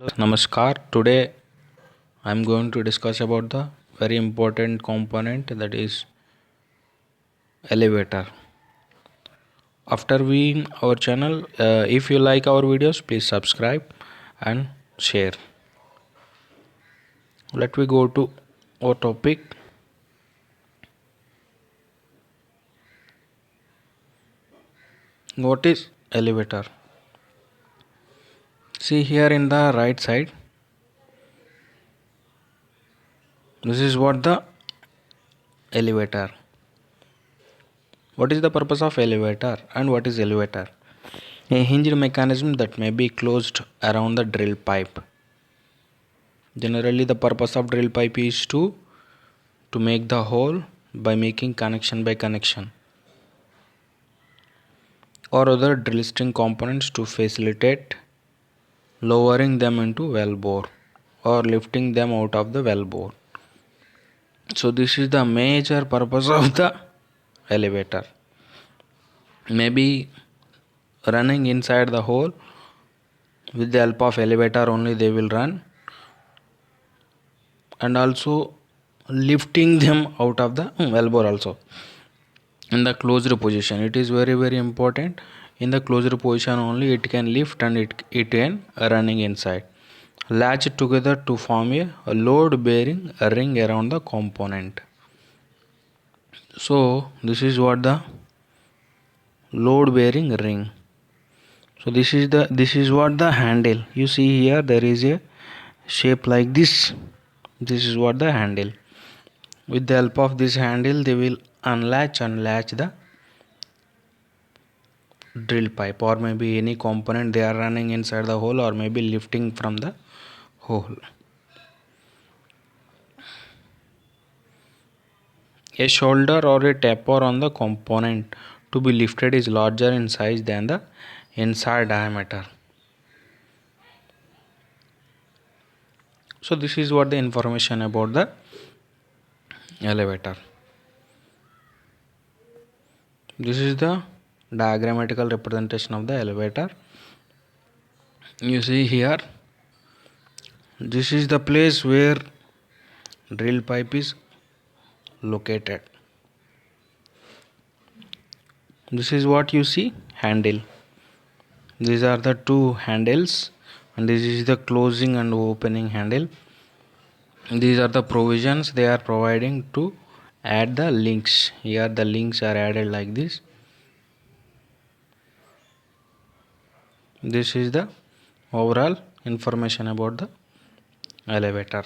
Namaskar. Today I am going to discuss about the very important component, that is elevator. After viewing our channel, if you like our videos, please subscribe and share. Let me go to our topic. What is elevator? See here in the right side. This is what the elevator. What is the purpose of elevator and what is elevator? A hinged mechanism that may be closed around the drill pipe. Generally, the purpose of drill pipe is to make the hole by making connection by connection or other drill string components to facilitate lowering them into well bore or lifting them out of the well bore. So this is the major purpose of the elevator. Maybe running inside the hole, with the help of elevator only they will run, and also lifting them out of the well bore also in the closed position. It is very important. In the closed position only it can lift and it can running inside, latch together to form a load bearing ring around the component. So this is what the load bearing ring. So this is what the handle. You see here there is a shape like this. This is what the handle. With the help of this handle they will unlatch and latch the drill pipe, or maybe any component they are running inside the hole, or maybe lifting from the hole. A shoulder or a taper on the component to be lifted is larger in size than the inside diameter. So this is what the information about the elevator. This is the diagrammatical representation of the elevator. You see here, this is the place where drill pipe is located. This is what you see, handle. These are the two handles, and this is the closing and opening handle. These are the provisions they are providing to add the links. Here the links are added like this. This is the overall information about the elevator.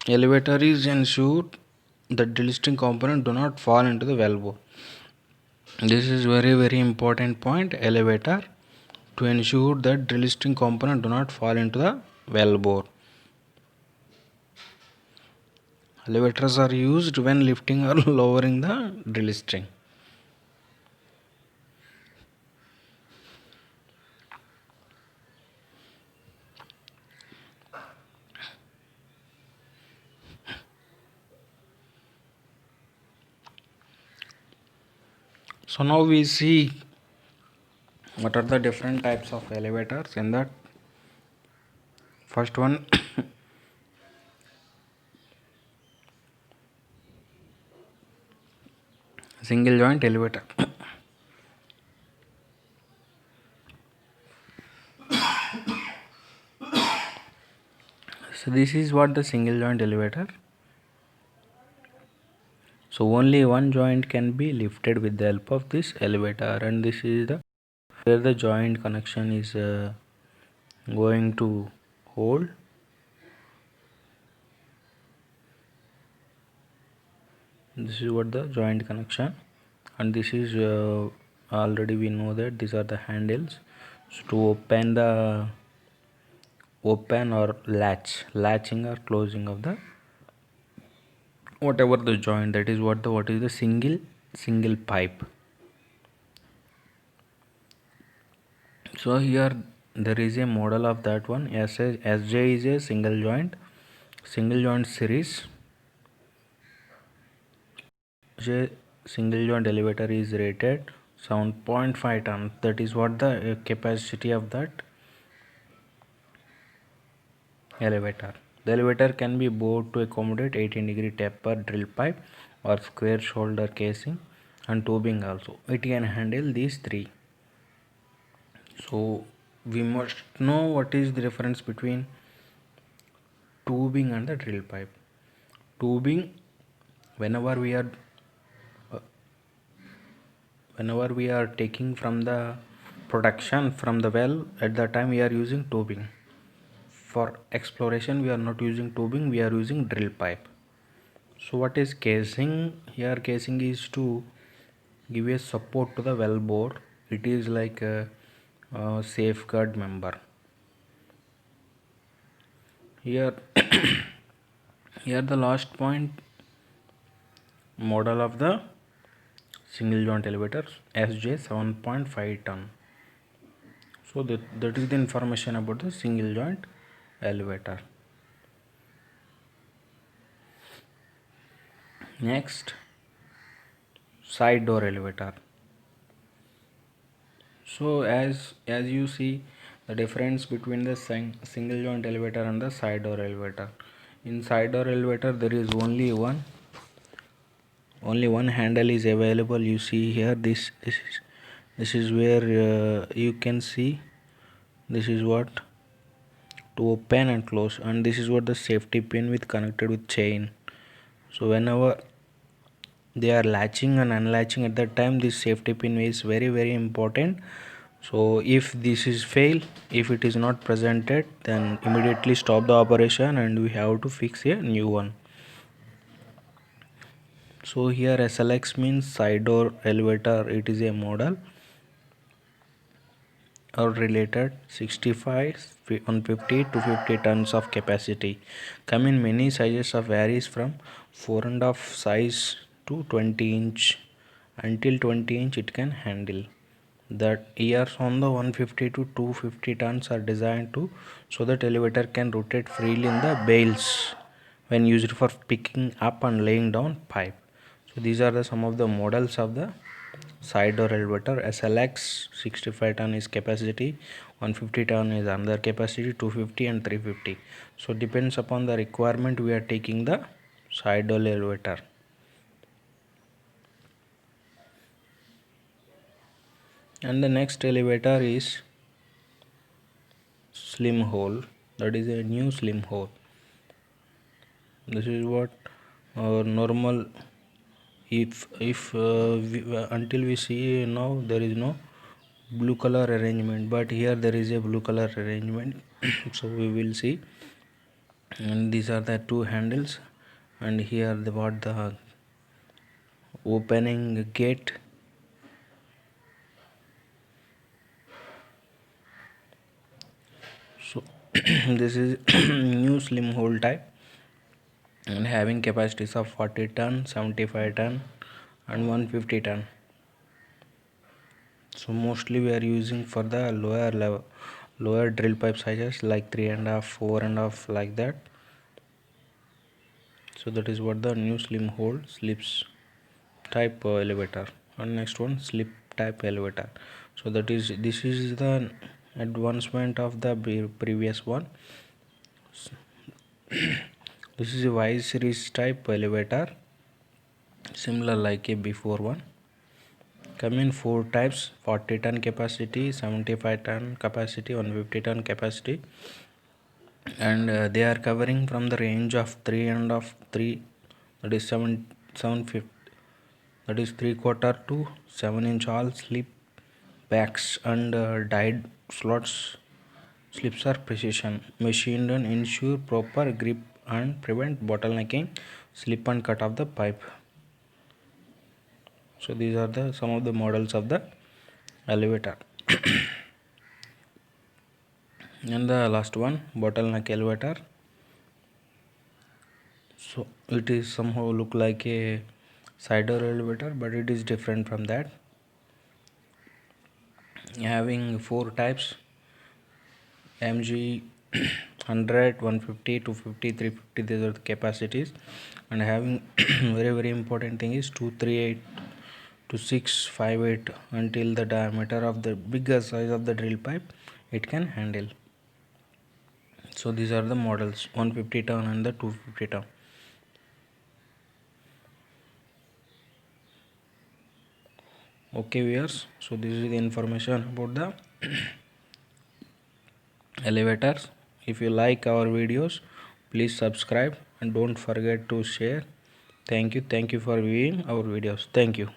Elevator is ensured that drill string component do not fall into the well bore. This is very important point. Elevator to ensure that drill string component do not fall into the well bore. Elevators are used when lifting or lowering the drill string. So now we see what are the different types of elevators. In that, first one single joint elevator. So this is what the single joint elevator. So only one joint can be lifted with the help of this elevator, and this is the where the joint connection is going to hold. This is what the joint connection, and this is already we know that these are the handles. So to open or latching or closing of the whatever the joint, that is what is the single pipe. So here there is a model of that one. SJ is a single joint series. Single joint elevator is rated 7.5 tons. That is what the capacity of that elevator. The elevator can be bored to accommodate 18-degree taper drill pipe or square shoulder casing and tubing also. It can handle these three. So we must know what is the difference between tubing and the drill pipe. Tubing, whenever we are taking from the production from the well, at that time we are using tubing. For exploration we are not using tubing, we are using drill pipe. So what is casing? Here casing is to give a support to the well bore. It is like a safeguard member. Here here the last point, model of the single joint elevator SJ 7.5 ton. So that is the information about the single joint elevator. Next, side door elevator. So as you see the difference between the single joint elevator and the side door elevator. In side door elevator there is only one handle is available. You see here, this is where you can see this is what to open and close, and this is what the safety pin with connected with chain. So whenever they are latching and unlatching, at that time this safety pin is very important. So if this is fail, if it is not presented, then immediately stop the operation and we have to fix a new one. So here SLX means side door elevator. It is a model or related 65 150 to 50 tons of capacity, come in many sizes of varies from 4.5 size to 20-inch until 20-inch it can handle. That ears on the 150 to 250 tons are designed to so that elevator can rotate freely in the bales when used for picking up and laying down pipe. So these are the some of the models of the side door elevator. SLX 65 ton is capacity, 150 ton is another capacity, 250 and 350. So depends upon the requirement we are taking the side door elevator. And the next elevator is slim hole. That is a new slim hole. This is what normal, if until we see now there is no blue color arrangement, but here there is a blue color arrangement. So we will see, and these are the two handles, and here the opening gate. So this is new slim hole type and having capacities of 40 ton, 75 ton and 150 ton. So mostly we are using for the lower drill pipe sizes like 3.5, 4.5 like that. So that is what the new slim hole slips type elevator. And next one, slip type elevator. So this is the advancement of the previous one. This is a Y series type elevator, similar like a before one. Come in four types: 40 ton capacity, 75 ton capacity, 150 ton capacity, and they are covering from the range of 3, that is 750, that is 3/4 to 7-inch. All slip backs and dyed slots. Slips are precision machined and ensure proper grip and prevent bottlenecking, slip and cut of the pipe. So these are the some of the models of the elevator. And the last one, bottleneck elevator. So it is somehow look like a side door elevator, but it is different from that, having four types: MG 100, 150, 250, 350. These are the capacities, and having very important thing is 238 to 658 until the diameter of the bigger size of the drill pipe it can handle. So these are the models, 150 ton and the 250 ton. Okay viewers, so this is the information about the elevators. If you like our videos, please subscribe and don't forget to share. Thank you for viewing our videos. Thank you.